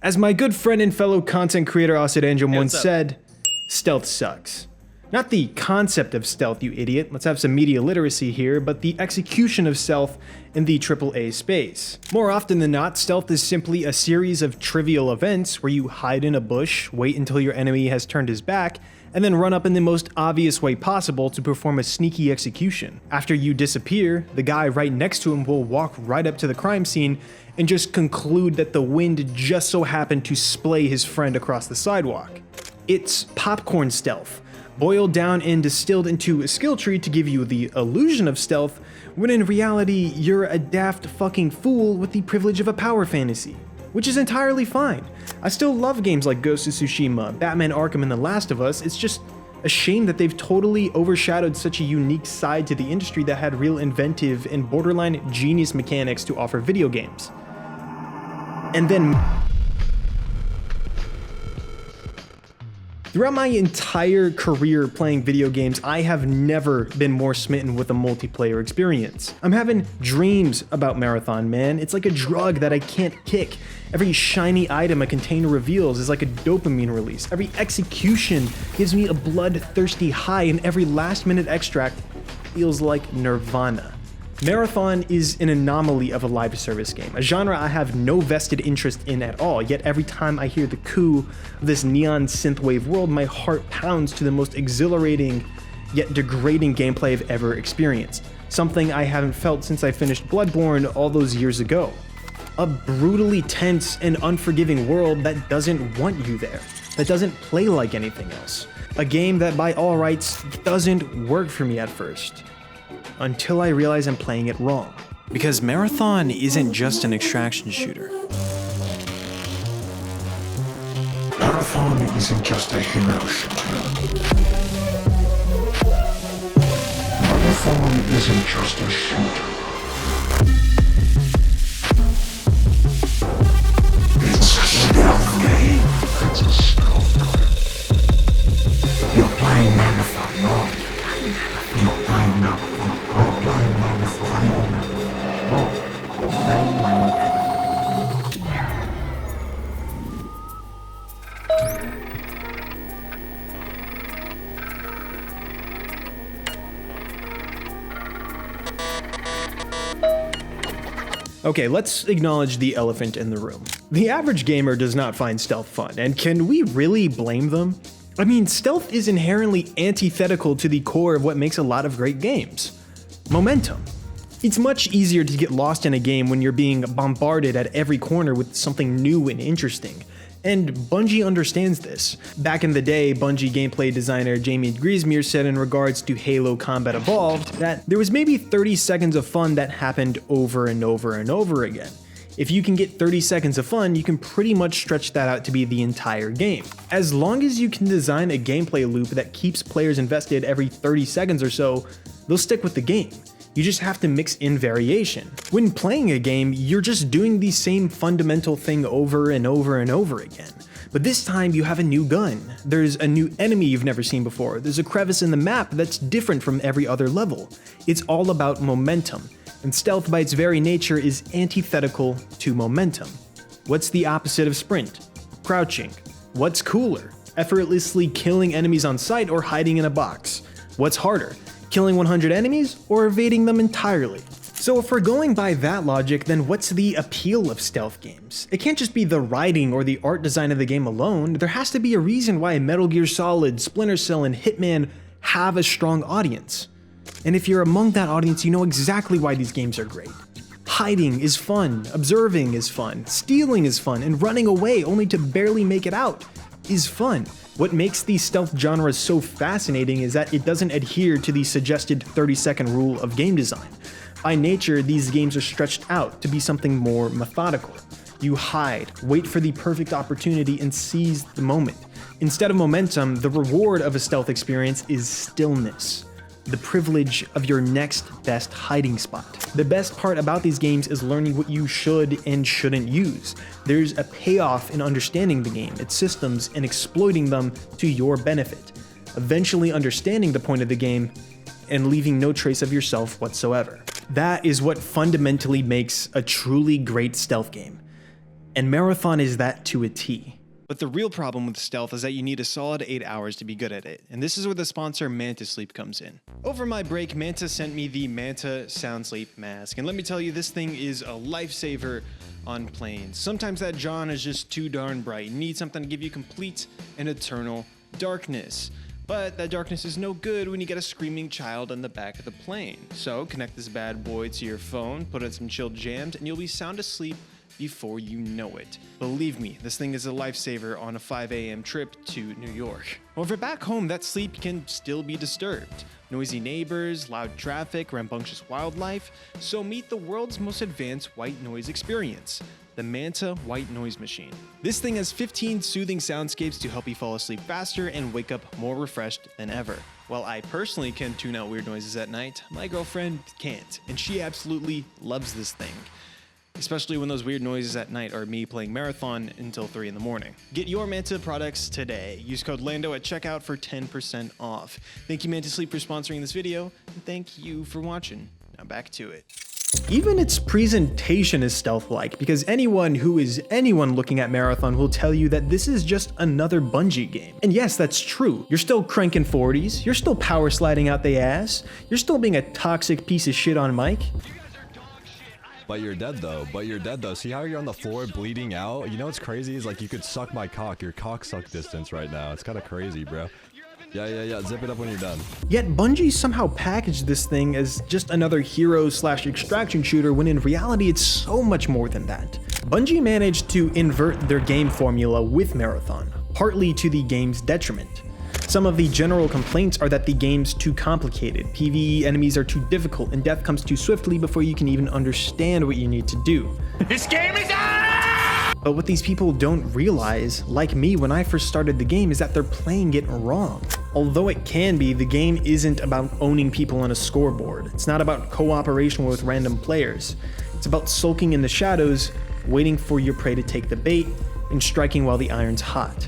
As my good friend and fellow content creator Asid Angel once said, stealth sucks. Not the concept of stealth, you idiot, let's have some media literacy here, but the execution of stealth in the AAA space. More often than not, stealth is simply a series of trivial events where you hide in a bush, wait until your enemy has turned his back, and then run up in the most obvious way possible to perform a sneaky execution. After you disappear, the guy right next to him will walk right up to the crime scene and just conclude that the wind just so happened to splay his friend across the sidewalk. It's popcorn stealth, boiled down and distilled into a skill tree to give you the illusion of stealth, when in reality you're a daft fucking fool with the privilege of a power fantasy. Which is entirely fine. I still love games like Ghost of Tsushima, Batman Arkham, and The Last of Us. It's just a shame that they've totally overshadowed such a unique side to the industry that had real inventive and borderline genius mechanics to offer video games. And then throughout my entire career playing video games, I have never been more smitten with a multiplayer experience. I'm having dreams about Marathon, man. It's like a drug that I can't kick. Every shiny item a container reveals is like a dopamine release. Every execution gives me a bloodthirsty high, and every last-minute extract feels like nirvana. Marathon is an anomaly of a live service game, a genre I have no vested interest in at all, yet every time I hear the coo of this neon synthwave world, my heart pounds to the most exhilarating yet degrading gameplay I've ever experienced. Something I haven't felt since I finished Bloodborne all those years ago. A brutally tense and unforgiving world that doesn't want you there, that doesn't play like anything else. A game that by all rights doesn't work for me at first. Until I realize I'm playing it wrong. Because Marathon isn't just an extraction shooter. Marathon isn't just a hero shooter. Marathon isn't just a shooter. It's a stealth game. It's a stealth game. You're playing Marathon wrong. You're playing Marathon. Okay, let's acknowledge the elephant in the room. The average gamer does not find stealth fun, and can we really blame them? I mean, stealth is inherently antithetical to the core of what makes a lot of great games. Momentum. It's much easier to get lost in a game when you're being bombarded at every corner with something new and interesting. And Bungie understands this. Back in the day, Bungie gameplay designer Jamie Griesmer said in regards to Halo Combat Evolved that there was maybe 30 seconds of fun that happened over and over and over again. If you can get 30 seconds of fun, you can pretty much stretch that out to be the entire game. As long as you can design a gameplay loop that keeps players invested every 30 seconds or so, they'll stick with the game. You just have to mix in variation. When playing a game, you're just doing the same fundamental thing over and over and over again. But this time you have a new gun. There's a new enemy you've never seen before. There's a crevice in the map that's different from every other level. It's all about momentum. And stealth by its very nature is antithetical to momentum. What's the opposite of sprint? Crouching. What's cooler? Effortlessly killing enemies on sight or hiding in a box? What's harder? Killing 100 enemies or evading them entirely? So if we're going by that logic, then what's the appeal of stealth games? It can't just be the writing or the art design of the game alone. There has to be a reason why Metal Gear Solid, Splinter Cell, and Hitman have a strong audience. And if you're among that audience, you know exactly why these games are great. Hiding is fun, observing is fun, stealing is fun, and running away only to barely make it out is fun. What makes the stealth genre so fascinating is that it doesn't adhere to the suggested 30-second rule of game design. By nature, these games are stretched out to be something more methodical. You hide, wait for the perfect opportunity, and seize the moment. Instead of momentum, the reward of a stealth experience is stillness. The privilege of your next best hiding spot. The best part about these games is learning what you should and shouldn't use. There's a payoff in understanding the game, its systems, and exploiting them to your benefit. Eventually understanding the point of the game and leaving no trace of yourself whatsoever. That is what fundamentally makes a truly great stealth game. And Marathon is that to a T. But the real problem with stealth is that you need a solid 8 hours to be good at it, and this is where the sponsor Manta Sleep comes in. Over my break, Manta sent me the Manta Sound Sleep Mask, and let me tell you, this thing is a lifesaver on planes. Sometimes that John is just too darn bright. You need something to give you complete and eternal darkness. But that darkness is no good when you get a screaming child in the back of the plane. So connect this bad boy to your phone, put in some chill jams, and you'll be sound asleep before you know it. Believe me, this thing is a lifesaver on a 5 a.m. trip to New York. However, back home, that sleep can still be disturbed. Noisy neighbors, loud traffic, rambunctious wildlife. So meet the world's most advanced white noise experience, the Manta White Noise Machine. This thing has 15 soothing soundscapes to help you fall asleep faster and wake up more refreshed than ever. While I personally can tune out weird noises at night, my girlfriend can't, and she absolutely loves this thing. Especially when those weird noises at night are me playing Marathon until 3 in the morning. Get your Manta products today. Use code LANDO at checkout for 10% off. Thank you, Manta Sleep, for sponsoring this video, and thank you for watching. Now back to it. Even its presentation is stealth-like, because anyone looking at Marathon will tell you that this is just another Bungie game. And yes, that's true. You're still cranking 40s, you're still power sliding out the ass, you're still being a toxic piece of shit on mic. But you're dead though. See how you're on the floor bleeding out? You know what's crazy is like you could suck my cock. Your cock suck distance right now. It's kind of crazy, bro. Yeah. Zip it up when you're done. Yet Bungie somehow packaged this thing as just another hero/extraction shooter when in reality it's so much more than that. Bungie managed to invert their game formula with Marathon, partly to the game's detriment. Some of the general complaints are that the game's too complicated, PvE enemies are too difficult, and death comes too swiftly before you can even understand what you need to do. This game is on! But what these people don't realize, like me when I first started the game, is that they're playing it wrong. Although it can be, the game isn't about owning people on a scoreboard. It's not about cooperation with random players. It's about sulking in the shadows, waiting for your prey to take the bait, and striking while the iron's hot.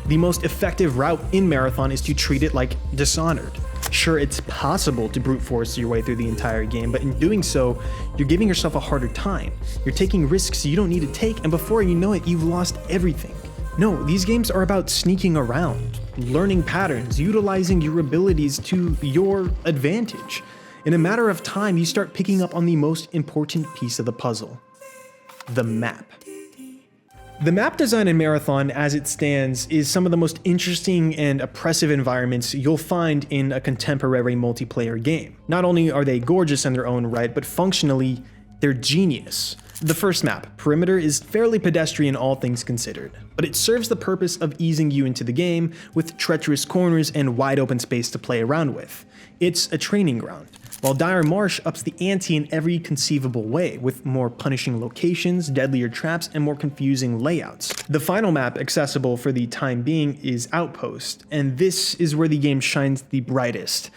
The most effective route in Marathon is to treat it like Dishonored. Sure, it's possible to brute force your way through the entire game, but in doing so, you're giving yourself a harder time. You're taking risks you don't need to take, and before you know it, you've lost everything. No, these games are about sneaking around, learning patterns, utilizing your abilities to your advantage. In a matter of time, you start picking up on the most important piece of the puzzle: the map. The map design in Marathon, as it stands, is some of the most interesting and oppressive environments you'll find in a contemporary multiplayer game. Not only are they gorgeous in their own right, but functionally, they're genius. The first map, Perimeter, is fairly pedestrian all things considered, but it serves the purpose of easing you into the game with treacherous corners and wide open space to play around with. It's a training ground. While Dire Marsh ups the ante in every conceivable way, with more punishing locations, deadlier traps, and more confusing layouts. The final map accessible for the time being is Outpost, and this is where the game shines the brightest,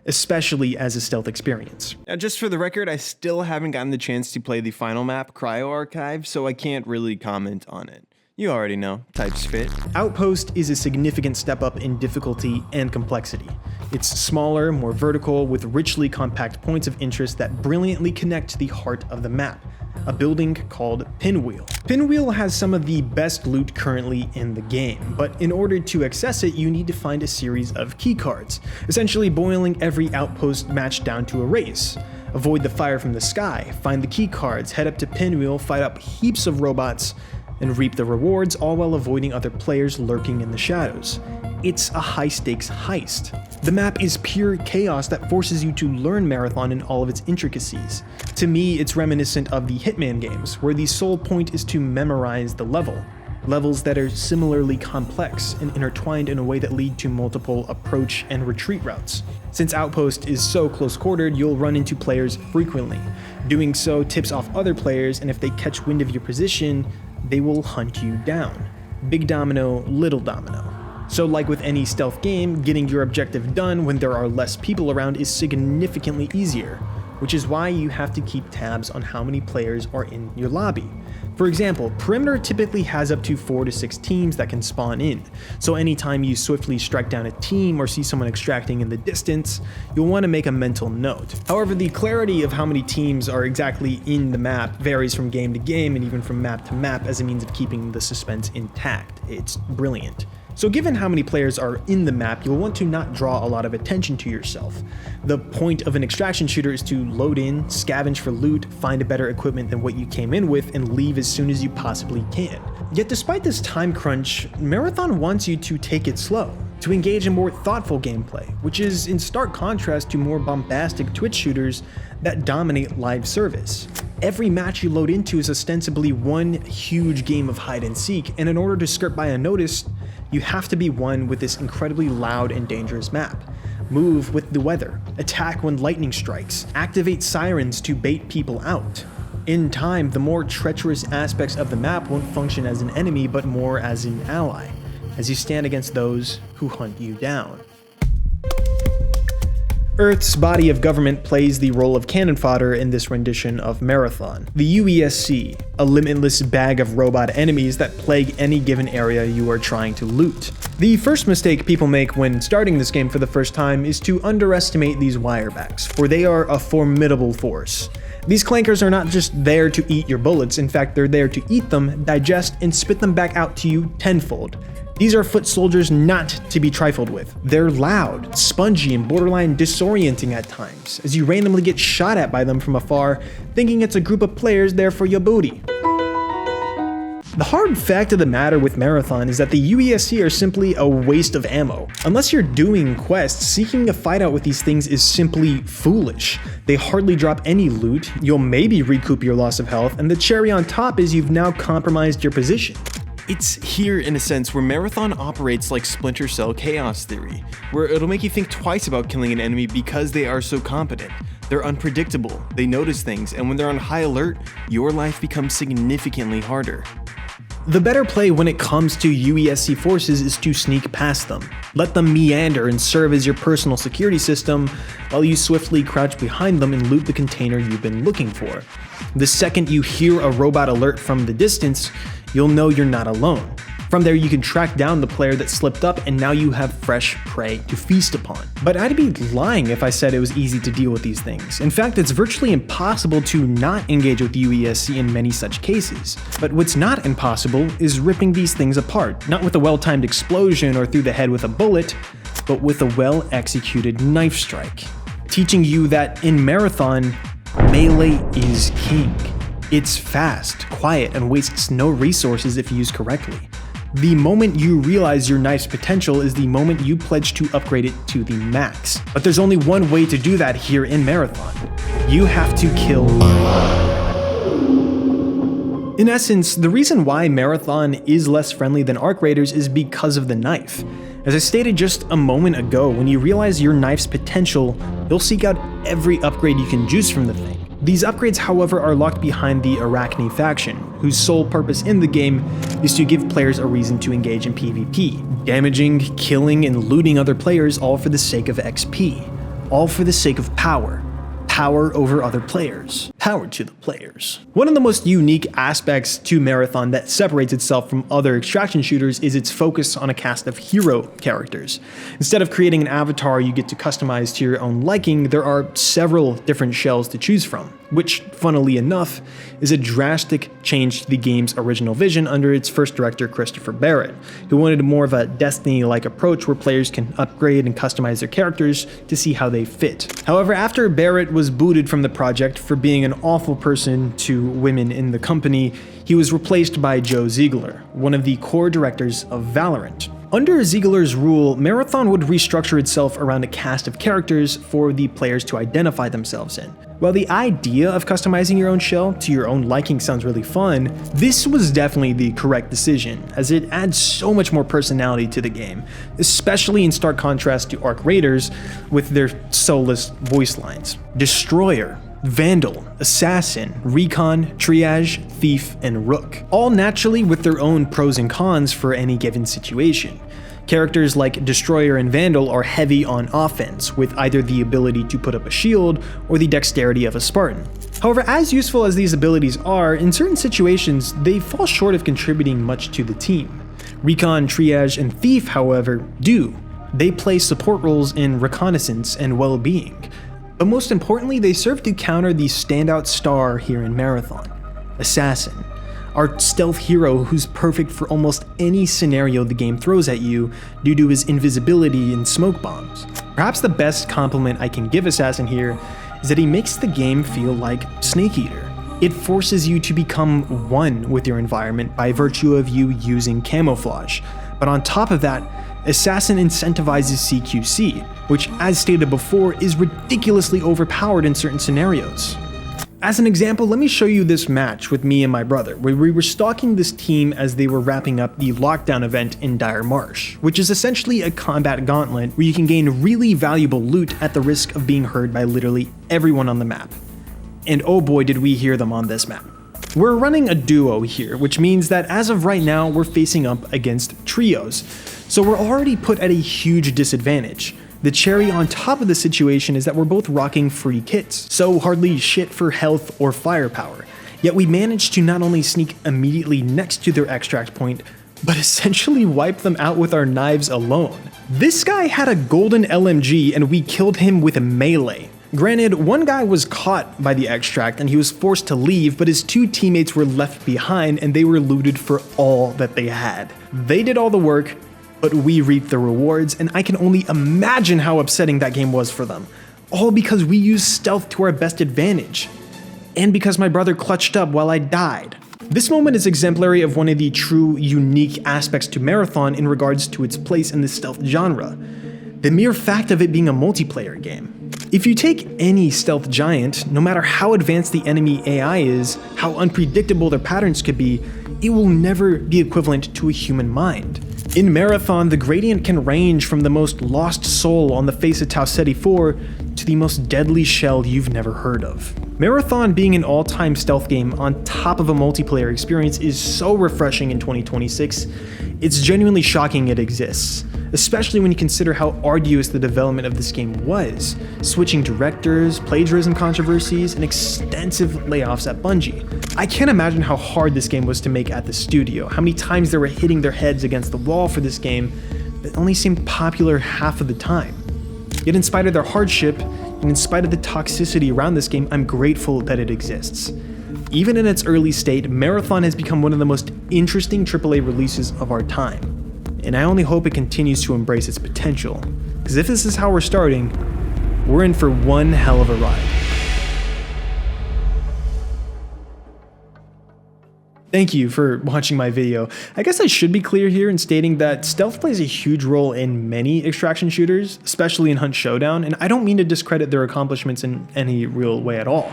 especially as a stealth experience. Now, just for the record, I still haven't gotten the chance to play the final map, Cryo Archive, so I can't really comment on it. You already know, types fit. Outpost is a significant step up in difficulty and complexity. It's smaller, more vertical, with richly compact points of interest that brilliantly connect to the heart of the map, a building called Pinwheel. Pinwheel has some of the best loot currently in the game, but in order to access it, you need to find a series of keycards, essentially boiling every outpost match down to a race. Avoid the fire from the sky, find the keycards, head up to Pinwheel, fight up heaps of robots, and reap the rewards, all while avoiding other players lurking in the shadows. It's a high-stakes heist. The map is pure chaos that forces you to learn Marathon in all of its intricacies. To me, it's reminiscent of the Hitman games, where the sole point is to memorize the level. Levels that are similarly complex and intertwined in a way that lead to multiple approach and retreat routes. Since Outpost is so close-quartered, you'll run into players frequently. Doing so tips off other players, and if they catch wind of your position, they will hunt you down. Big domino, little domino. So like with any stealth game, getting your objective done when there are less people around is significantly easier, which is why you have to keep tabs on how many players are in your lobby. For example, Perimeter typically has up to 4 to 6 teams that can spawn in, so anytime you swiftly strike down a team or see someone extracting in the distance, you'll want to make a mental note. However, the clarity of how many teams are exactly in the map varies from game to game and even from map to map as a means of keeping the suspense intact. It's brilliant. So given how many players are in the map, you'll want to not draw a lot of attention to yourself. The point of an extraction shooter is to load in, scavenge for loot, find a better equipment than what you came in with, and leave as soon as you possibly can. Yet despite this time crunch, Marathon wants you to take it slow, to engage in more thoughtful gameplay, which is in stark contrast to more bombastic Twitch shooters that dominate live service. Every match you load into is ostensibly one huge game of hide and seek, and in order to skirt by unnoticed, you have to be one with this incredibly loud and dangerous map. Move with the weather, attack when lightning strikes, activate sirens to bait people out. In time, the more treacherous aspects of the map won't function as an enemy but more as an ally, as you stand against those who hunt you down. Earth's body of government plays the role of cannon fodder in this rendition of Marathon. The UESC, a limitless bag of robot enemies that plague any given area you are trying to loot. The first mistake people make when starting this game for the first time is to underestimate these wirebacks, for they are a formidable force. These clankers are not just there to eat your bullets, in fact they're there to eat them, digest, and spit them back out to you tenfold. These are foot soldiers not to be trifled with. They're loud, spongy, and borderline disorienting at times, as you randomly get shot at by them from afar, thinking it's a group of players there for your booty. The hard fact of the matter with Marathon is that the UESC are simply a waste of ammo. Unless you're doing quests, seeking a fight out with these things is simply foolish. They hardly drop any loot, you'll maybe recoup your loss of health, and the cherry on top is you've now compromised your position. It's here in a sense where Marathon operates like Splinter Cell Chaos Theory, where it'll make you think twice about killing an enemy because they are so competent. They're unpredictable, they notice things, and when they're on high alert, your life becomes significantly harder. The better play when it comes to UESC forces is to sneak past them. Let them meander and serve as your personal security system while you swiftly crouch behind them and loot the container you've been looking for. The second you hear a robot alert from the distance, you'll know you're not alone. From there, you can track down the player that slipped up, and now you have fresh prey to feast upon. But I'd be lying if I said it was easy to deal with these things. In fact, it's virtually impossible to not engage with UESC in many such cases. But what's not impossible is ripping these things apart, not with a well-timed explosion or through the head with a bullet, but with a well-executed knife strike. Teaching you that in Marathon, melee is king. It's fast, quiet, and wastes no resources if used correctly. The moment you realize your knife's potential is the moment you pledge to upgrade it to the max. But there's only one way to do that here in Marathon. You have to kill. In essence, the reason why Marathon is less friendly than Arc Raiders is because of the knife. As I stated just a moment ago, when you realize your knife's potential, you'll seek out every upgrade you can juice from the thing. These upgrades, however, are locked behind the Arachne faction, whose sole purpose in the game is to give players a reason to engage in PvP, damaging, killing, and looting other players all for the sake of XP, all for the sake of power. Power over other players. Power to the players. One of the most unique aspects to Marathon that separates itself from other extraction shooters is its focus on a cast of hero characters. Instead of creating an avatar you get to customize to your own liking, there are several different shells to choose from, which, funnily enough, is a drastic change to the game's original vision under its first director, Christopher Barrett, who wanted more of a Destiny-like approach where players can upgrade and customize their characters to see how they fit. However, after Barrett was booted from the project for being an awful person to women in the company, he was replaced by Joe Ziegler, one of the core directors of Valorant. Under Ziegler's rule, Marathon would restructure itself around a cast of characters for the players to identify themselves in. While the idea of customizing your own shell to your own liking sounds really fun, this was definitely the correct decision, as it adds so much more personality to the game, especially in stark contrast to Arc Raiders with their soulless voice lines. Destroyer, Vandal, Assassin, Recon, Triage, Thief, and Rook, all naturally with their own pros and cons for any given situation. Characters like Destroyer and Vandal are heavy on offense, with either the ability to put up a shield or the dexterity of a Spartan. However, as useful as these abilities are, in certain situations, they fall short of contributing much to the team. Recon, Triage, and Thief, however, do. They play support roles in reconnaissance and well-being. But most importantly, they serve to counter the standout star here in Marathon, Assassin. Our stealth hero who's perfect for almost any scenario the game throws at you due to his invisibility and smoke bombs. Perhaps the best compliment I can give Assassin here is that he makes the game feel like Snake Eater. It forces you to become one with your environment by virtue of you using camouflage. But on top of that, Assassin incentivizes CQC, which, as stated before, is ridiculously overpowered in certain scenarios. As an example, let me show you this match with me and my brother, where we were stalking this team as they were wrapping up the lockdown event in Dire Marsh, which is essentially a combat gauntlet where you can gain really valuable loot at the risk of being heard by literally everyone on the map. And oh boy did we hear them on this map. We're running a duo here, which means that as of right now we're facing up against trios, so we're already put at a huge disadvantage. The cherry on top of the situation is that we're both rocking free kits, so hardly shit for health or firepower. Yet we managed to not only sneak immediately next to their extract point, but essentially wipe them out with our knives alone. This guy had a golden LMG and we killed him with a melee. Granted, one guy was caught by the extract and he was forced to leave, but his two teammates were left behind and they were looted for all that they had. They did all the work, but we reaped the rewards, and I can only imagine how upsetting that game was for them. All because we used stealth to our best advantage. And because my brother clutched up while I died. This moment is exemplary of one of the true unique aspects to Marathon in regards to its place in the stealth genre. The mere fact of it being a multiplayer game. If you take any stealth giant, no matter how advanced the enemy AI is, how unpredictable their patterns could be, it will never be equivalent to a human mind. In Marathon, the gradient can range from the most lost soul on the face of Tau Ceti 4 to the most deadly shell you've never heard of. Marathon being an all-time stealth game on top of a multiplayer experience is so refreshing in 2026, it's genuinely shocking it exists, especially when you consider how arduous the development of this game was, switching directors, plagiarism controversies, and extensive layoffs at Bungie. I can't imagine how hard this game was to make at the studio, how many times they were hitting their heads against the wall for this game that only seemed popular half of the time. Yet in spite of their hardship, and in spite of the toxicity around this game, I'm grateful that it exists. Even in its early state, Marathon has become one of the most interesting AAA releases of our time. And I only hope it continues to embrace its potential, because if this is how we're starting, we're in for one hell of a ride. Thank you for watching my video. I guess I should be clear here in stating that stealth plays a huge role in many extraction shooters, especially in Hunt Showdown, and I don't mean to discredit their accomplishments in any real way at all.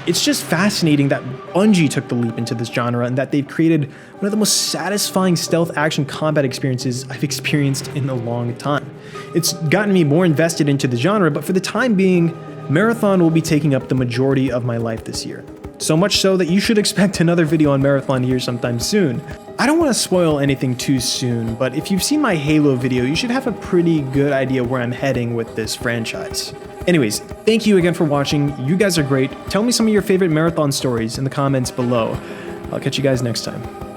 It's just fascinating that Bungie took the leap into this genre and that they've created one of the most satisfying stealth action combat experiences I've experienced in a long time. It's gotten me more invested into the genre, but for the time being, Marathon will be taking up the majority of my life this year. So much so that you should expect another video on Marathon here sometime soon. I don't want to spoil anything too soon, but if you've seen my Halo video, you should have a pretty good idea where I'm heading with this franchise. Anyways, thank you again for watching. You guys are great. Tell me some of your favorite Marathon stories in the comments below. I'll catch you guys next time.